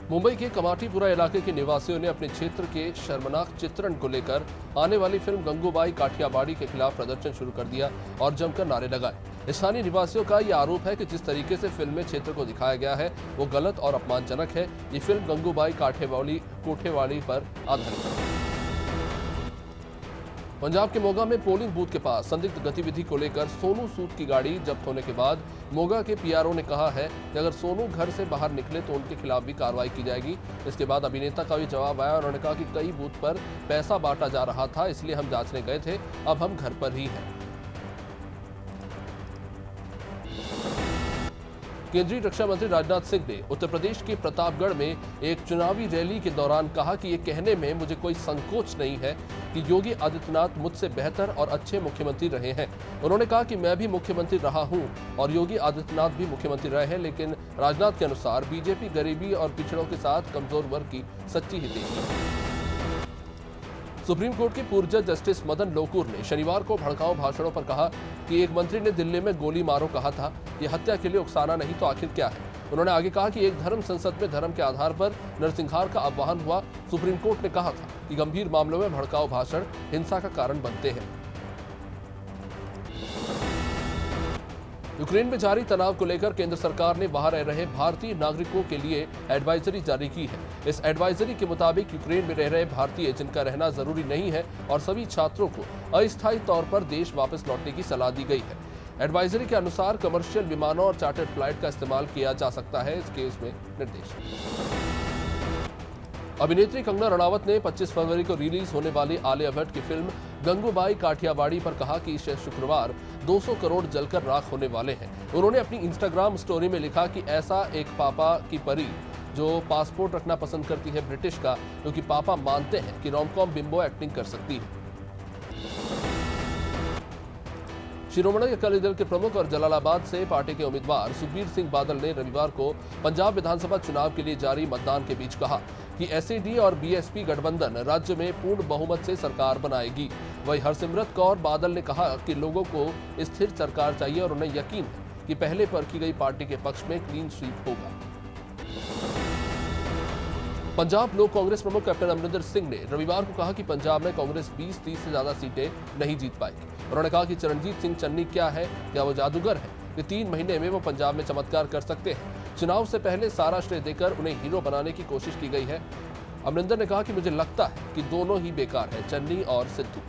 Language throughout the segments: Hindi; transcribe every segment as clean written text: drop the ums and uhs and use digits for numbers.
मुंबई के कमाटीपुरा इलाके के निवासियों ने अपने क्षेत्र के शर्मनाक चित्रण को लेकर आने वाली फिल्म गंगूबाई काठियावाड़ी के खिलाफ प्रदर्शन शुरू कर दिया और जमकर नारे लगाए। स्थानीय निवासियों का यह आरोप है कि जिस तरीके से फिल्म में क्षेत्र को दिखाया गया है वो गलत और अपमानजनक है। ये फिल्म गंगूबाई कोठेवाड़ी पर आधारित है। पंजाब के मोगा में पोलिंग बूथ के पास संदिग्ध गतिविधि को लेकर सोनू सूद की गाड़ी जब्त होने के बाद मोगा के पीआरओ ने कहा है कि अगर सोनू घर से बाहर निकले तो उनके खिलाफ भी कार्रवाई की जाएगी। इसके बाद अभिनेता का भी जवाब आया। उन्होंने कहा कि कई बूथ पर पैसा बांटा जा रहा था, इसलिए हम जांचने गए थे, अब हम घर पर ही हैं। केंद्रीय रक्षा मंत्री राजनाथ सिंह ने उत्तर प्रदेश के प्रतापगढ़ में एक चुनावी रैली के दौरान कहा कि ये कहने में मुझे कोई संकोच नहीं है कि योगी आदित्यनाथ मुझसे बेहतर और अच्छे मुख्यमंत्री रहे हैं। उन्होंने कहा कि मैं भी मुख्यमंत्री रहा हूं और योगी आदित्यनाथ भी मुख्यमंत्री रहे हैं, लेकिन राजनाथ के अनुसार बीजेपी गरीबी और पिछड़ों के साथ कमजोर वर्ग की सच्ची हितैषी है। सुप्रीम कोर्ट के पूर्व जज जस्टिस मदन लोकुर ने शनिवार को भड़काऊ भाषणों पर कहा कि एक मंत्री ने दिल्ली में गोली मारो कहा था, यह हत्या के लिए उकसाना नहीं तो आखिर क्या है। उन्होंने आगे कहा कि एक धर्म संसद में धर्म के आधार पर नरसंहार का आह्वान हुआ। सुप्रीम कोर्ट ने कहा था कि गंभीर मामलों में भड़काऊ भाषण हिंसा का कारण बनते हैं। यूक्रेन में जारी तनाव को लेकर केंद्र सरकार ने वहां रह रहे भारतीय नागरिकों के लिए एडवाइजरी जारी की है। इस एडवाइजरी के मुताबिक यूक्रेन में रह रहे भारतीय जिनका रहना जरूरी नहीं है और सभी छात्रों को अस्थायी तौर पर देश वापस लौटने की सलाह दी गई है। एडवाइजरी के अनुसार कमर्शियल विमानों और चार्टर्ड फ्लाइट का इस्तेमाल किया जा सकता है। इस केस में निर्देश। अभिनेत्री कंगना रणावत ने 25 फरवरी को रिलीज होने वाली आलिया भट्ट की फिल्म गंगूबाई काठियावाड़ी पर कहा कि इस शुक्रवार 200 करोड़ जलकर राख होने वाले हैं। उन्होंने अपनी इंस्टाग्राम स्टोरी में लिखा कि ऐसा एक पापा की परी जो पासपोर्ट रखना पसंद करती है ब्रिटिश का, क्योंकि पापा मानते हैं कि रोमकॉम बिम्बो एक्टिंग कर सकती है। शिरोमणि अकाली दल के प्रमुख और जलालाबाद से पार्टी के उम्मीदवार सुखबीर सिंह बादल ने रविवार को पंजाब विधानसभा चुनाव के लिए जारी मतदान के बीच कहा कि एसएडी और बीएसपी गठबंधन राज्य में पूर्ण बहुमत से सरकार बनाएगी। वहीं हरसिमरत कौर बादल ने कहा कि लोगों को स्थिर सरकार चाहिए और उन्हें यकीन है कि पहले परखी गई पार्टी के पक्ष में क्लीन स्वीप होगा। पंजाब लोक कांग्रेस प्रमुख कैप्टन अमरिंदर सिंह ने रविवार को कहा कि पंजाब में कांग्रेस 20-30 से ज्यादा सीटें नहीं जीत पाएगी। उन्होंने कहा कि चरणजीत सिंह चन्नी क्या है, क्या वो जादूगर है कि 3 महीने में वो पंजाब में चमत्कार कर सकते हैं। चुनाव से पहले सारा श्रेय देकर उन्हें हीरो बनाने की कोशिश की गई है। अमरिंदर ने कहा कि मुझे लगता है कि दोनों ही बेकार है, चन्नी और सिद्धू।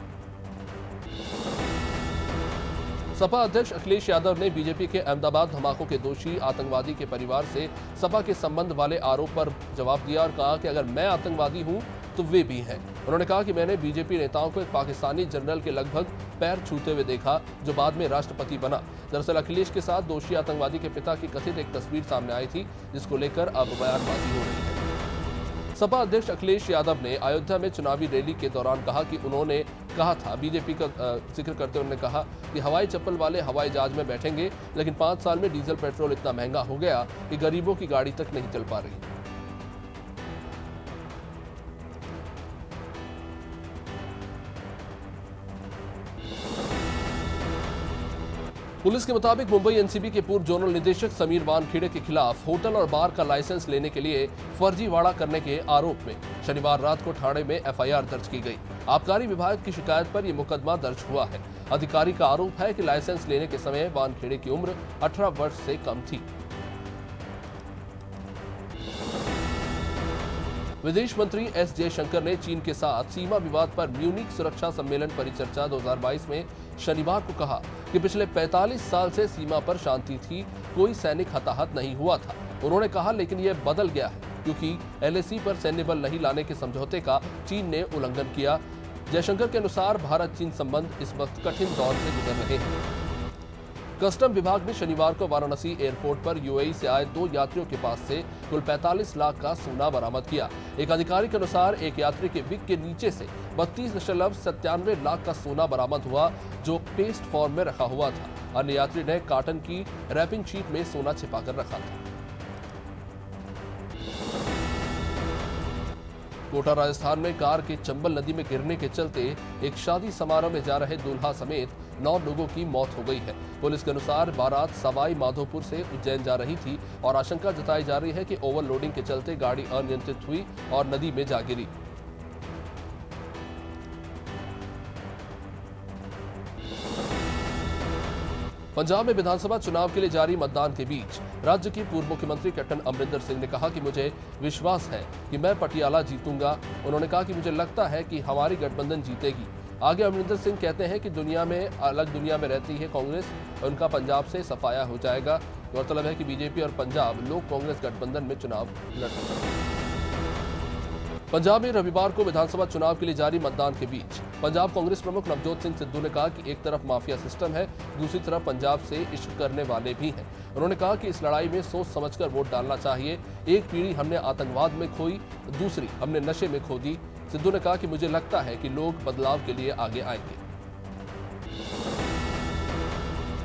सपा अध्यक्ष अखिलेश यादव ने बीजेपी के अहमदाबाद धमाकों के दोषी आतंकवादी के परिवार से सपा के संबंध वाले आरोप पर जवाब दिया और कहा कि अगर मैं आतंकवादी हूं तो वे भी हैं। उन्होंने कहा कि मैंने बीजेपी नेताओं को एक पाकिस्तानी जनरल के लगभग पैर छूते हुए देखा जो बाद में राष्ट्रपति बना। दरअसल अखिलेश के साथ दोषी आतंकवादी के पिता की कथित एक तस्वीर सामने आई थी, जिसको लेकर अब बयानबाजी हो रही है। सपा अध्यक्ष अखिलेश यादव ने अयोध्या में चुनावी रैली के दौरान कहा कि उन्होंने कहा था, बीजेपी का जिक्र करते हुए उन्होंने कहा कि हवाई चप्पल वाले हवाई जहाज में बैठेंगे, लेकिन 5 साल में डीजल पेट्रोल इतना महंगा हो गया कि गरीबों की गाड़ी तक नहीं चल पा रही। पुलिस के मुताबिक मुंबई एनसीबी के पूर्व जोनल निदेशक समीर वानखेड़े के खिलाफ होटल और बार का लाइसेंस लेने के लिए फर्जीवाड़ा करने के आरोप में शनिवार रात को ठाणे में एफआईआर दर्ज की गई। आबकारी विभाग की शिकायत पर यह मुकदमा दर्ज हुआ है। अधिकारी का आरोप है कि लाइसेंस लेने के समय वानखेड़े की उम्र 18 वर्ष से कम थी। विदेश मंत्री एस जयशंकर ने चीन के साथ सीमा विवाद पर म्यूनिख सुरक्षा सम्मेलन परिचर्चा 2022 में शनिवार को कहा कि पिछले 45 साल से सीमा पर शांति थी, कोई सैनिक हताहत नहीं हुआ था। उन्होंने कहा लेकिन यह बदल गया है क्योंकि एलएसी पर सैन्य बल नहीं लाने के समझौते का चीन ने उल्लंघन किया। जयशंकर के अनुसार भारत चीन संबंध इस वक्त कठिन दौर से गुजर रहे हैं। कस्टम विभाग ने शनिवार को वाराणसी एयरपोर्ट पर यूएई से आए 2 यात्रियों के पास से कुल 45 लाख का सोना बरामद किया। एक अधिकारी के अनुसार एक यात्री के विग के नीचे से 32.97 लाख का सोना बरामद हुआ, जो पेस्ट फॉर्म में रखा हुआ था। अन्य यात्री ने कॉटन की रैपिंग शीट में सोना छिपाकर रखा था। कोटा राजस्थान में कार के चंबल नदी में गिरने के चलते एक शादी समारोह में जा रहे दूल्हा समेत 9 लोगों की मौत हो गई है। पुलिस के अनुसार बारात सवाई माधोपुर से उज्जैन जा रही थी और आशंका जताई जा रही है कि ओवरलोडिंग के चलते गाड़ी अनियंत्रित हुई और नदी में जा गिरी। पंजाब में विधानसभा चुनाव के लिए जारी मतदान के बीच राज्य के पूर्व मुख्यमंत्री कैप्टन अमरिंदर सिंह ने कहा कि मुझे विश्वास है कि मैं पटियाला जीतूंगा। उन्होंने कहा कि मुझे लगता है कि हमारी गठबंधन जीतेगी। आगे अमरिंदर सिंह कहते हैं कि अलग दुनिया में रहती है कांग्रेस, उनका पंजाब से सफाया हो जाएगा। गौरतलब है कि बीजेपी और पंजाब लोक कांग्रेस गठबंधन में चुनाव लड़ रहे हैं। पंजाब में रविवार को विधानसभा चुनाव के लिए जारी मतदान के बीच पंजाब कांग्रेस प्रमुख नवजोत सिंह सिद्धू ने कहा कि एक तरफ माफिया सिस्टम है, दूसरी तरफ पंजाब से इश्क करने वाले भी हैं। उन्होंने कहा कि इस लड़ाई में सोच समझकर वोट डालना चाहिए। एक पीढ़ी हमने आतंकवाद में खोई, दूसरी हमने नशे में खो दी। सिद्धू ने कहा कि मुझे लगता है कि लोग बदलाव के लिए आगे आएंगे।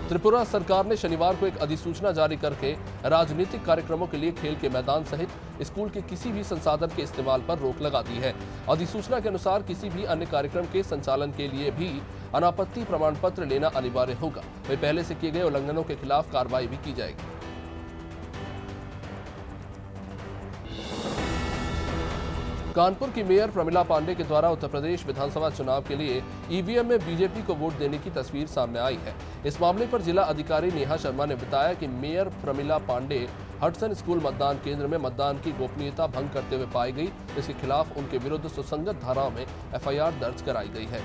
त्रिपुरा सरकार ने शनिवार को एक अधिसूचना जारी करके राजनीतिक कार्यक्रमों के लिए खेल के मैदान सहित स्कूल के किसी भी संसाधन के इस्तेमाल पर रोक लगा दी है। अधिसूचना के अनुसार किसी भी अन्य कार्यक्रम के संचालन के लिए भी अनापत्ति प्रमाण पत्र लेना अनिवार्य होगा। वहीं पहले से किए गए उल्लंघनों के खिलाफ कार्रवाई भी की जाएगी। कानपुर की मेयर प्रमिला पांडे के द्वारा उत्तर प्रदेश विधानसभा चुनाव के लिए ईवीएम में बीजेपी को वोट देने की तस्वीर सामने आई है। इस मामले पर जिला अधिकारी नेहा शर्मा ने बताया कि mayor Pramila Pandey Hudson school मतदान केंद्र में मतदान की गोपनीयता भंग करते हुए पाई गई। इसके खिलाफ उनके विरुद्ध सुसंगत धाराओं में एफआईआर दर्ज कराई गई है।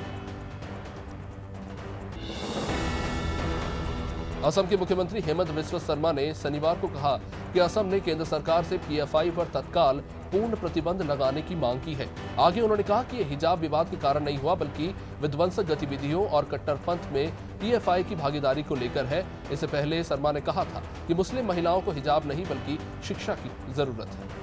असम के मुख्यमंत्री हेमंत बिस्वा शर्मा ने शनिवार को कहा कि असम ने केंद्र सरकार से पीएफआई पर तत्काल पूर्ण प्रतिबंध लगाने की मांग की है। आगे उन्होंने कहा कि यह हिजाब विवाद के कारण नहीं हुआ, बल्कि विध्वंसक गतिविधियों और कट्टरपंथ में पीएफआई की भागीदारी को लेकर है। इससे पहले शर्मा ने कहा था कि मुस्लिम महिलाओं को हिजाब नहीं बल्कि शिक्षा की जरूरत है।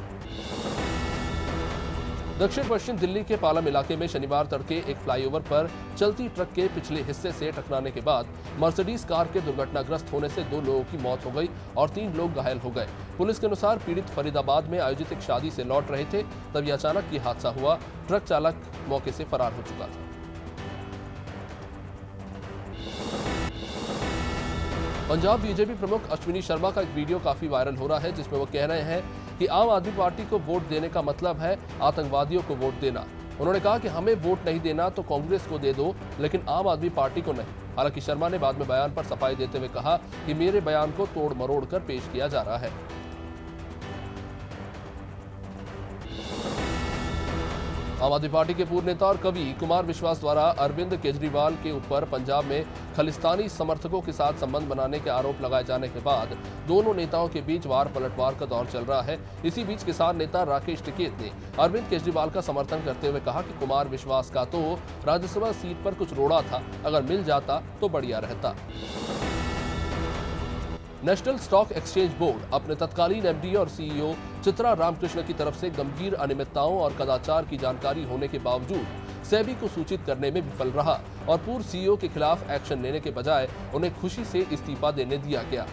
दक्षिण पश्चिम दिल्ली के पालम इलाके में शनिवार तड़के एक फ्लाईओवर पर चलती ट्रक के पिछले हिस्से से टकराने के बाद मर्सिडीज कार के दुर्घटनाग्रस्त होने से 2 लोगों की मौत हो गई और 3 लोग घायल हो गए। पुलिस के अनुसार पीड़ित फरीदाबाद में आयोजित एक शादी से लौट रहे थे, तभी अचानक ये हादसा हुआ। ट्रक चालक मौके से फरार हो चुका था। पंजाब बीजेपी प्रमुख अश्विनी शर्मा का एक वीडियो काफी वायरल हो रहा है, जिसमें वो कह रहे हैं कि आम आदमी पार्टी को वोट देने का मतलब है आतंकवादियों को वोट देना। उन्होंने कहा कि हमें वोट नहीं देना तो कांग्रेस को दे दो, लेकिन आम आदमी पार्टी को नहीं। हालांकि शर्मा ने बाद में बयान पर सफाई देते हुए कहा कि मेरे बयान को तोड़ मरोड़ कर पेश किया जा रहा है। आम आदमी पार्टी के पूर्व नेता और कवि कुमार विश्वास द्वारा अरविंद केजरीवाल के ऊपर पंजाब में खालिस्तानी समर्थकों के साथ संबंध बनाने के आरोप लगाए जाने के बाद दोनों नेताओं के बीच वार पलटवार का दौर चल रहा है। इसी बीच किसान नेता राकेश टिकैत ने अरविंद केजरीवाल का समर्थन करते हुए कहा कि कुमार विश्वास का तो राज्यसभा सीट पर कुछ रोड़ा था, अगर मिल जाता तो बढ़िया रहता। नेशनल स्टॉक एक्सचेंज बोर्ड अपने तत्कालीन एमडी और सीईओ चित्रा रामकृष्ण की तरफ से गंभीर अनियमितताओं और कदाचार की जानकारी होने के बावजूद सेबी को सूचित करने में विफल रहा और पूर्व सीईओ के खिलाफ एक्शन लेने के बजाय उन्हें खुशी से इस्तीफा देने दिया गया।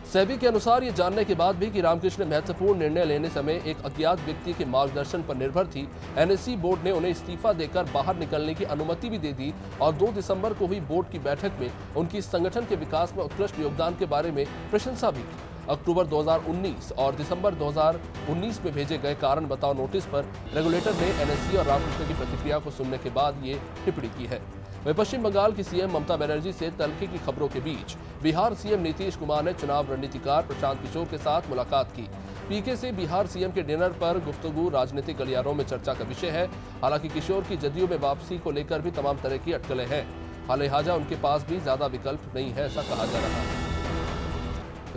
सेबी के अनुसार ये जानने के बाद भी कि रामकृष्ण महत्वपूर्ण निर्णय लेने समय एक अज्ञात व्यक्ति के मार्गदर्शन पर निर्भर थी, एनएसई बोर्ड ने उन्हें इस्तीफा देकर बाहर निकलने की अनुमति भी दे दी और 2 दिसंबर को हुई बोर्ड की बैठक में उनकी संगठन के विकास में उत्कृष्ट योगदान के बारे में प्रशंसा भी की। अक्टूबर 2019 और दिसंबर 2019 में भेजे गए कारण बताओ नोटिस पर रेगुलेटर ने एनएसई और रामकृष्ण की प्रतिक्रिया को सुनने के बाद ये टिप्पणी की है। वहीं पश्चिम बंगाल की सीएम ममता बनर्जी से तल्खी की खबरों के बीच बिहार सीएम नीतीश कुमार ने चुनाव रणनीतिकार प्रशांत किशोर के साथ मुलाकात की। पीके से बिहार सीएम के डिनर पर गुफ्तगू राजनीतिक गलियारों में चर्चा का विषय है। हालांकि किशोर की जदयू में वापसी को लेकर भी तमाम तरह की अटकलें हैं। हालिहाजा उनके पास भी ज्यादा विकल्प नहीं है, ऐसा कहा जा रहा है।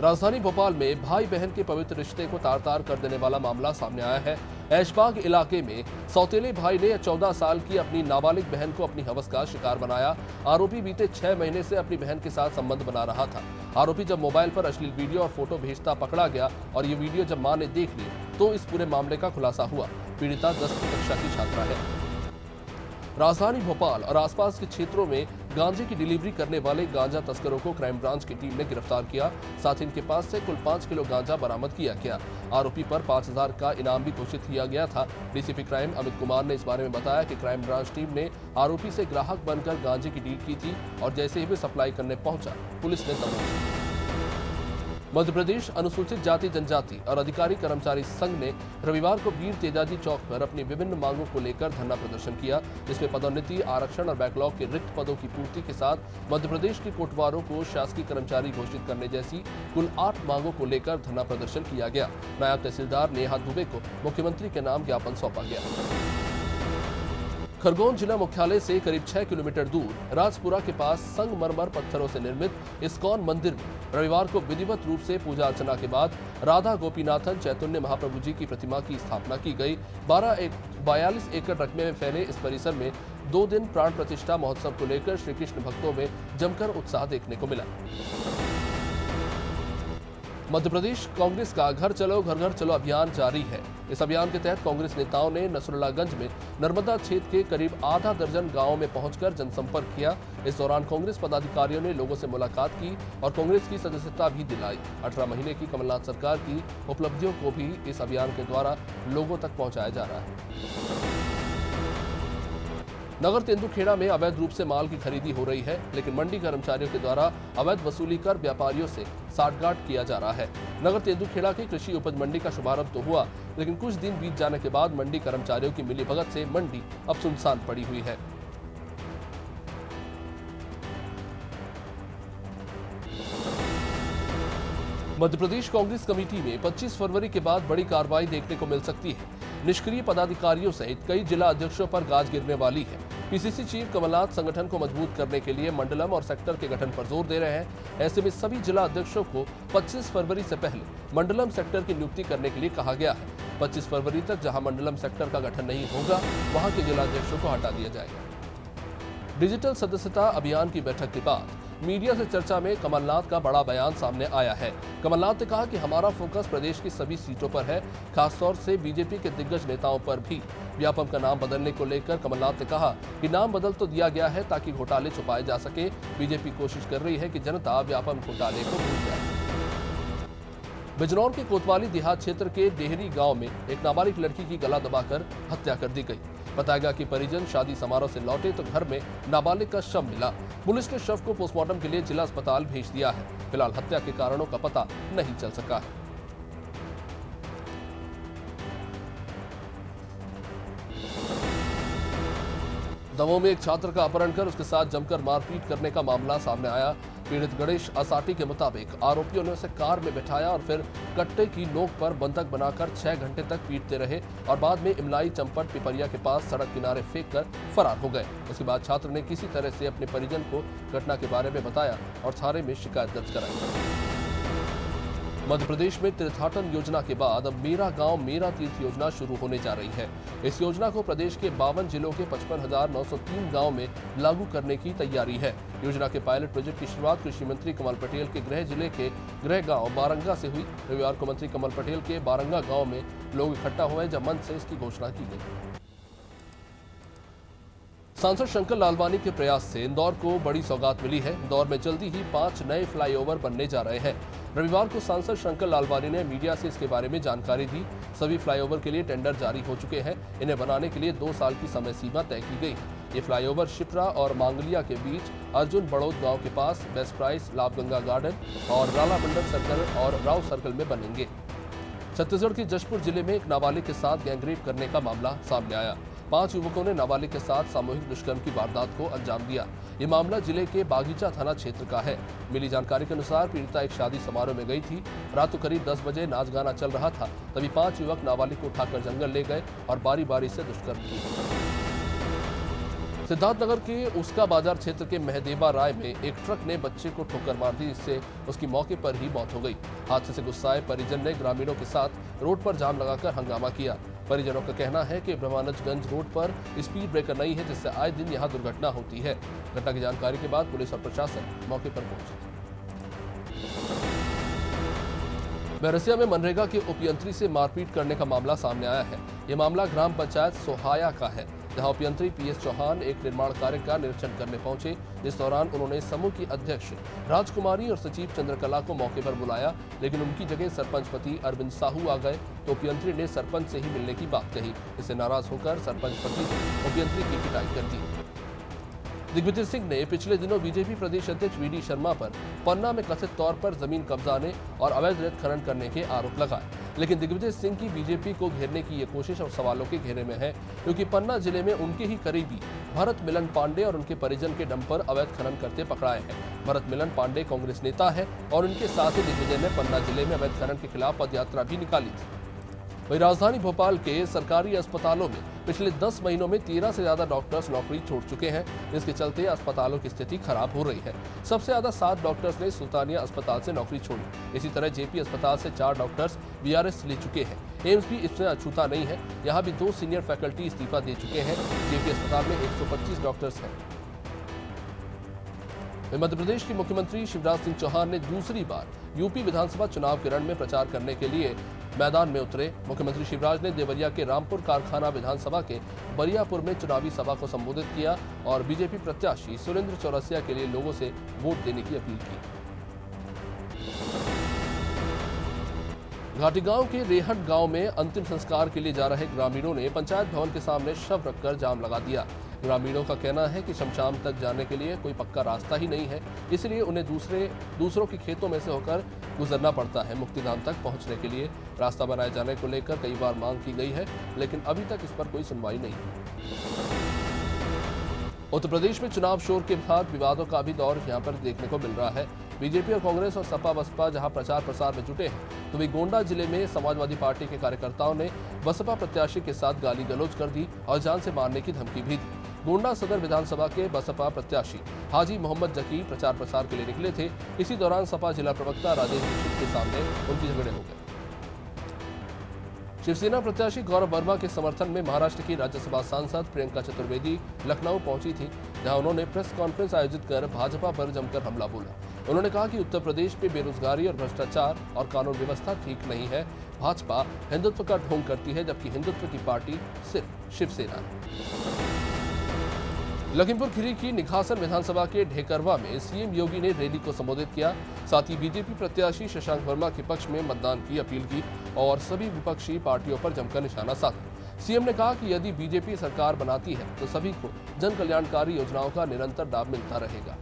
राजधानी भोपाल में भाई बहन के पवित्र रिश्ते को तार तार कर देने वाला मामला सामने आया है। ऐशबाग इलाके में सौतेले भाई ने 14 साल की अपनी नाबालिग बहन को अपनी हवस का शिकार बनाया। आरोपी बीते 6 महीने से अपनी बहन के साथ संबंध बना रहा था। आरोपी जब मोबाइल पर अश्लील वीडियो और फोटो भेजता पकड़ा गया और ये वीडियो जब मां ने देख ली तो इस पूरे मामले का खुलासा हुआ। पीड़िता 10वीं कक्षा की छात्रा है। राजधानी भोपाल और आसपास के क्षेत्रों में गांजे की डिलीवरी करने वाले गांजा तस्करों को क्राइम ब्रांच की टीम ने गिरफ्तार किया। साथ ही इनके पास से कुल 5 किलो गांजा बरामद किया गया। आरोपी पर 5,000 का इनाम भी घोषित किया गया था। डीसीपी क्राइम अमित कुमार ने इस बारे में बताया कि क्राइम ब्रांच टीम ने आरोपी से ग्राहक बनकर गांजे की डील की थी और जैसे ही वे सप्लाई करने पहुंचा, पुलिस ने दबोचा। मध्य प्रदेश अनुसूचित जाति जनजाति और अधिकारी कर्मचारी संघ ने रविवार को वीर तेजाजी चौक पर अपनी विभिन्न मांगों को लेकर धरना प्रदर्शन किया। इसमें पदोन्नति, आरक्षण और बैकलॉग के रिक्त पदों की पूर्ति के साथ मध्य प्रदेश के कोटवारों को शासकीय कर्मचारी घोषित करने जैसी कुल 8 मांगों को लेकर धरना प्रदर्शन किया गया। नायब तहसीलदार नेहा दुबे को मुख्यमंत्री के नाम ज्ञापन सौंपा गया। खरगोन जिला मुख्यालय से करीब 6 किलोमीटर दूर राजपुरा के पास संगमरमर पत्थरों से निर्मित इस्कॉन मंदिर में रविवार को विधिवत रूप से पूजा अर्चना के बाद राधा गोपीनाथन चैतन्य महाप्रभु जी की प्रतिमा की स्थापना की गई। 42 एकड़ रकबे में फैले इस परिसर में 2 दिन प्राण प्रतिष्ठा महोत्सव को लेकर श्री कृष्ण भक्तों में जमकर उत्साह देखने को मिला। मध्य प्रदेश कांग्रेस का घर चलो अभियान जारी है। इस अभियान के तहत कांग्रेस नेताओं ने नसरुल्लागंज में नर्मदा क्षेत्र के करीब आधा दर्जन गांवों में पहुंचकर जनसंपर्क किया। इस दौरान कांग्रेस पदाधिकारियों ने लोगों से मुलाकात की और कांग्रेस की सदस्यता भी दिलाई। 18 महीने की कमलनाथ सरकार की उपलब्धियों को भी इस अभियान के द्वारा लोगों तक पहुंचाया जा रहा है। नगर तेंदुखेड़ा में अवैध रूप से माल की खरीदी हो रही है, लेकिन मंडी कर्मचारियों के द्वारा अवैध वसूली कर व्यापारियों से साठगांठ किया जा रहा है। नगर तेंदुखेड़ा की कृषि उपज मंडी का शुभारंभ तो हुआ, लेकिन कुछ दिन बीत जाने के बाद मंडी कर्मचारियों की मिलीभगत से मंडी अब सुनसान पड़ी हुई है। मध्य प्रदेश कांग्रेस कमेटी में 25 फरवरी के बाद बड़ी कार्रवाई देखने को मिल सकती है। निष्क्रिय पदाधिकारियों सहित कई जिला अध्यक्षों पर गाज गिरने वाली है। पीसीसी चीफ कमलनाथ संगठन को मजबूत करने के लिए मंडलम और सेक्टर के गठन पर जोर दे रहे हैं। ऐसे में सभी जिला अध्यक्षों को 25 फरवरी से पहले मंडलम सेक्टर की नियुक्ति करने के लिए कहा गया है। 25 फरवरी तक जहां मंडलम सेक्टर का गठन नहीं होगा, वहां के जिला अध्यक्षों को हटा दिया जाएगा। डिजिटल सदस्यता अभियान की बैठक के बाद मीडिया से चर्चा में कमलनाथ का बड़ा बयान सामने आया है। कमलनाथ ने कहा कि हमारा फोकस प्रदेश की सभी सीटों पर है, खासतौर से बीजेपी के दिग्गज नेताओं पर भी। व्यापम का नाम बदलने को लेकर कमलनाथ ने कहा कि नाम बदल तो दिया गया है ताकि घोटाले छुपाए जा सके। बीजेपी कोशिश कर रही है कि जनता व्यापम घोटाले को भूल जाए। बिजनौर के कोतवाली देहात क्षेत्र के डेहरी गांव में एक नाबालिग लड़की की गला दबाकर हत्या कर दी गई। बताया गया कि परिजन शादी समारोह से लौटे तो घर में नाबालिग का शव मिला। पुलिस ने शव को पोस्टमार्टम के लिए जिला अस्पताल भेज दिया है। फिलहाल हत्या के कारणों का पता नहीं चल सका है। दमोह में एक छात्र का अपहरण कर उसके साथ जमकर मारपीट करने का मामला सामने आया। पीड़ित गणेश असाटी के मुताबिक आरोपियों ने उसे कार में बिठाया और फिर कट्टे की नोक पर बंधक बनाकर 6 घंटे तक पीटते रहे और बाद में इमलाई चंपट पिपरिया के पास सड़क किनारे फेंक कर फरार हो गए। उसके बाद छात्र ने किसी तरह से अपने परिजन को घटना के बारे में बताया और थाने में शिकायत दर्ज कराई। मध्य प्रदेश में तीर्थाटन योजना के बाद अब मेरा गांव मेरा तीर्थ योजना शुरू होने जा रही है। इस योजना को प्रदेश के 52 जिलों के 55,903 गांव में लागू करने की तैयारी है। योजना के पायलट प्रोजेक्ट की शुरुआत कृषि मंत्री कमल पटेल के गृह जिले के गृह गांव बारंगा से हुई। रविवार को मंत्री कमल पटेल के बारंगा गांव में लोग इकट्ठा हुए जब मंच से इसकी घोषणा की गई। सांसद शंकर लालवानी के प्रयास से इंदौर को बड़ी सौगात मिली है। इंदौर में जल्दी ही 5 नए फ्लाईओवर बनने जा रहे हैं। रविवार को सांसद शंकर लालवानी ने मीडिया से इसके बारे में जानकारी दी। सभी फ्लाईओवर के लिए टेंडर जारी हो चुके हैं। इन्हें बनाने के लिए 2 साल की समय सीमा तय की गई है। ये फ्लाईओवर शिप्रा और मांगलिया के बीच अर्जुन बड़ौद गांव के पास बेस्ट प्राइस, लाभगंगा गार्डन और राला मंडल सर्कल और राव सर्कल में बनेंगे। छत्तीसगढ़ के जशपुर जिले में एक नाबालिग के साथ गैंगरेप करने का मामला सामने आया। 5 युवकों ने नाबालिग के साथ सामूहिक दुष्कर्म की वारदात को अंजाम दिया। ये मामला जिले के बागीचा थाना क्षेत्र का है। मिली जानकारी के अनुसार पीड़िता एक शादी समारोह में गई थी। रात को करीब 10 बजे नाच गाना चल रहा था, तभी 5 युवक नाबालिग को उठाकर जंगल ले गए और बारी बारी से दुष्कर्म किया। सिद्धार्थनगर के उसका बाजार क्षेत्र के महदेवा राय में एक ट्रक ने बच्चे को ठोकर मार दी, जिससे उसकी मौके पर ही मौत हो गई। हादसे से गुस्साए परिजन ने ग्रामीणों के साथ रोड पर जाम लगाकर हंगामा किया। परिजनों का कहना है कि ब्रह्मानंदगंज रोड पर स्पीड ब्रेकर नहीं है, जिससे आए दिन यहां दुर्घटना होती है। घटना की जानकारी के बाद पुलिस और प्रशासन मौके पर पहुंचे। बैरसिया में मनरेगा के उपयंत्री से मारपीट करने का मामला सामने आया है। यह मामला ग्राम पंचायत सोहाया का है। जहां उपयंत्री पीएस चौहान एक निर्माण कार्य का निरीक्षण करने पहुंचे। इस दौरान उन्होंने समूह की अध्यक्ष राजकुमारी और सचिव चंद्रकला को मौके पर बुलाया, लेकिन उनकी जगह सरपंच पति अरविंद साहू आ गए तो उपयंत्री ने सरपंच से ही मिलने की बात कही। इससे नाराज होकर सरपंच पति ने उपयंत्री की पिटाई कर दी। दिग्विजय सिंह ने पिछले दिनों बीजेपी प्रदेश अध्यक्ष वीडी शर्मा पर पन्ना में कथित तौर पर जमीन कब्जाने और अवैध रेत खनन करने के आरोप लगाए, लेकिन दिग्विजय सिंह की बीजेपी को घेरने की ये कोशिश अब सवालों के घेरे में है, क्योंकि पन्ना जिले में उनके ही करीबी भरत मिलन पांडे और उनके परिजन के दम पर अवैध खनन करते पकड़ाए हैं। भरत मिलन पांडे कांग्रेस नेता है और उनके साथ ही दिग्विजय ने पन्ना जिले में अवैध खनन के खिलाफ पदयात्रा भी निकाली थी। वहीं राजधानी भोपाल के सरकारी अस्पतालों में पिछले 10 महीनों में 13 से ज्यादा डॉक्टर्स नौकरी छोड़ चुके हैं। इसके चलते अस्पतालों की स्थिति खराब हो रही है। सबसे ज्यादा 7 डॉक्टर्स ने सुल्तानिया अस्पताल से नौकरी छोड़ी। इसी तरह जेपी अस्पताल से 4 डॉक्टर्स वीआरएस ले चुके हैं। एम्स भी इससे अछूता नहीं है, यहाँ भी 2 सीनियर फैकल्टी इस्तीफा दे चुके हैं। जेपी अस्पताल में 125 डॉक्टर्स हैं। मध्य प्रदेश के मुख्यमंत्री शिवराज सिंह चौहान ने दूसरी बार यूपी विधानसभा चुनाव के रण में प्रचार करने के लिए मैदान में उतरे। मुख्यमंत्री शिवराज ने देवरिया के रामपुर कारखाना विधानसभा के बरियापुर में चुनावी सभा को संबोधित किया और बीजेपी प्रत्याशी सुरेंद्र चौरसिया के लिए लोगों से वोट देने की अपील की। घाटी गांव के रेहट गांव में अंतिम संस्कार के लिए जा रहे ग्रामीणों ने पंचायत भवन के सामने शव रखकर जाम लगा दिया। ग्रामीणों का कहना है कि शमशान तक जाने के लिए कोई पक्का रास्ता ही नहीं है, इसलिए उन्हें दूसरों के खेतों में से होकर गुजरना पड़ता है। मुक्तिधाम तक पहुंचने के लिए रास्ता बनाए जाने को लेकर कई बार मांग की गई है, लेकिन अभी तक इस पर कोई सुनवाई नहीं। उत्तर प्रदेश में चुनाव शोर के बाद विवादों का भी दौर यहां पर देखने को मिल रहा है। बीजेपी और कांग्रेस और सपा बसपा जहां प्रचार प्रसार में जुटे हैं, तो वहीं गोंडा जिले में समाजवादी पार्टी के कार्यकर्ताओं ने बसपा प्रत्याशी के साथ गाली गलौज कर दी और जान से मारने की धमकी भी दी। गोंडा सदर विधानसभा के बसपा प्रत्याशी हाजी मोहम्मद जकी प्रचार प्रसार के लिए निकले थे। इसी दौरान सपा जिला प्रवक्ता राजेश दीक्षित के सामने उनकी झगड़े हो गए। शिवसेना प्रत्याशी गौरव वर्मा के समर्थन में महाराष्ट्र की राज्यसभा सांसद प्रियंका चतुर्वेदी लखनऊ पहुंची थी, जहां उन्होंने प्रेस कॉन्फ्रेंस आयोजित कर भाजपा पर जमकर हमला बोला। उन्होंने कहा कि उत्तर प्रदेश में बेरोजगारी और भ्रष्टाचार और कानून व्यवस्था ठीक नहीं है। भाजपा हिंदुत्व का ढोंग करती है, जबकि हिंदुत्व की पार्टी सिर्फ शिवसेना है। लखीमपुर खीरी की निघासन विधानसभा के ढेकरवा में सीएम योगी ने रैली को संबोधित किया। साथ ही बीजेपी प्रत्याशी शशांक वर्मा के पक्ष में मतदान की अपील की और सभी विपक्षी पार्टियों पर जमकर निशाना साधा। सीएम ने कहा कि यदि बीजेपी सरकार बनाती है तो सभी को जन कल्याणकारी योजनाओं का निरंतर लाभ मिलता रहेगा।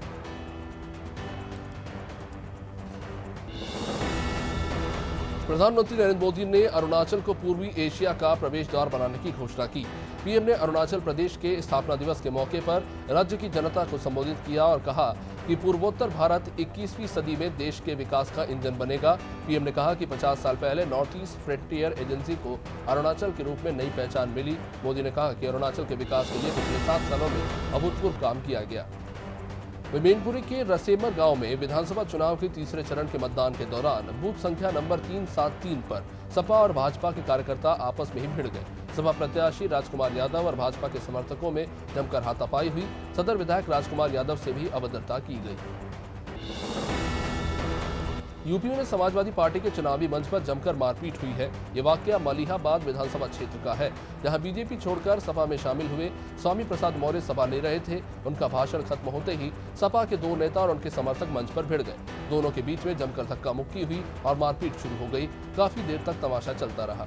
प्रधानमंत्री नरेंद्र मोदी ने अरुणाचल को पूर्वी एशिया का प्रवेश द्वार बनाने की घोषणा की। पीएम ने अरुणाचल प्रदेश के स्थापना दिवस के मौके पर राज्य की जनता को संबोधित किया और कहा कि पूर्वोत्तर भारत 21वीं सदी में देश के विकास का इंजन बनेगा। पीएम ने कहा कि 50 साल पहले नॉर्थ ईस्ट फ्रंटियर एजेंसी को अरुणाचल के रूप में नई पहचान मिली। मोदी ने कहा कि अरुणाचल के विकास के लिए पिछले 7 सालों में अभूतपूर्व काम किया गया। मैनपुरी के रसेमर गांव में विधानसभा चुनाव के तीसरे चरण के मतदान के दौरान बूथ संख्या नंबर 373 पर सपा और भाजपा के कार्यकर्ता आपस में ही भिड़ गए। सपा प्रत्याशी राजकुमार यादव और भाजपा के समर्थकों में जमकर हाथापाई हुई। सदर विधायक राजकुमार यादव से भी अभद्रता की गई। यूपी में समाजवादी पार्टी के चुनावी मंच पर जमकर मारपीट हुई है। ये वाकया मलिहाबाद विधानसभा क्षेत्र का है, जहां बीजेपी छोड़कर सपा में शामिल हुए स्वामी प्रसाद मौर्य सभा ले रहे थे। उनका भाषण खत्म होते ही सपा के 2 नेता और उनके समर्थक मंच पर भिड़ गए। दोनों के बीच में जमकर धक्का मुक्की हुई और मारपीट शुरू हो गई। काफी देर तक तमाशा चलता रहा।